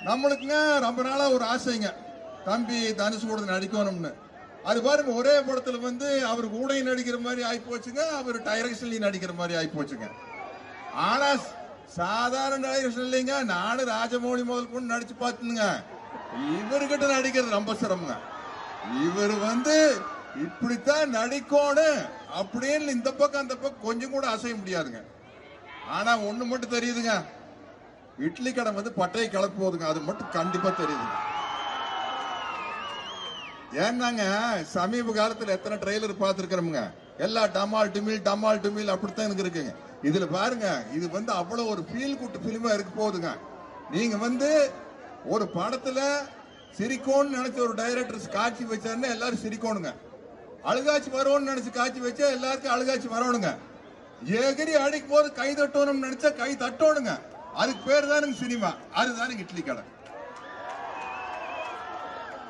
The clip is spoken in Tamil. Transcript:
நம்மளுக்குங்க ரொம்ப நாளா ஒரு ஆசைங்க, தம்பி தனுஷ் கூட நடிக்கணும்னு. அது பாருங்க, ஒரே படத்துல வந்து அவர் கூட நடிக்கிற மாதிரி ஆகி போச்சுங்க, அவர் டைரக்ஷன்லயும் நடிக்கிற மாதிரி ஆகி போச்சுங்க. ஆனா சாதாரண டைரக்ஷன் இல்லைங்க, நானும் ராஜமௌழி முதல் கொண்டு நடிச்சு பார்த்துங்க. இவர்கிட்ட நடிக்கிறது ரொம்ப சிரமங்க. இவர் வந்து இப்படித்தான் நடிக்கணும் அப்படின்னு இந்த பக்கம் அந்த பக்கம் கொஞ்சம் கூட அசைய முடியாதுங்க. ஆனா ஒண்ணு மட்டும் தெரியுதுங்க, இட்லி கடை வந்து பட்டையை கிளப்பு போதுங்க, அது மட்டும் கண்டிப்பா தெரியுதுங்க. ஏன்னாங்க சமீப காலத்துல எத்தனை ட்ரெய்லர் பார்த்திருக்கிறோமுங்க, எல்லா டமால் டுமில் அப்படித்தான் எனக்கு இருக்குங்க. இதுல பாருங்க, இது வந்து அவ்வளவு ஒரு ஃபீல் குட் பிலிமா இருக்க போகுதுங்க. நீங்க வந்து ஒரு படத்துல சிரிக்கோன்னு நினைச்ச ஒரு டைரக்டர் காட்சி வச்சாருன்னா எல்லாரும் சிரிக்கணுங்க, அழுகாட்சி வரணும்னு நினைச்சு காட்சி வச்சா எல்லாருக்கும் அழுகாட்சி வரணுங்க, எகிரி அடிக்கும் போது கை தட்டணும்னு நினைச்சா கை தட்டணுங்க. அதுக்கு பேர் தானுங்க சினிமா, அதுதானுங்க இட்லி கடை.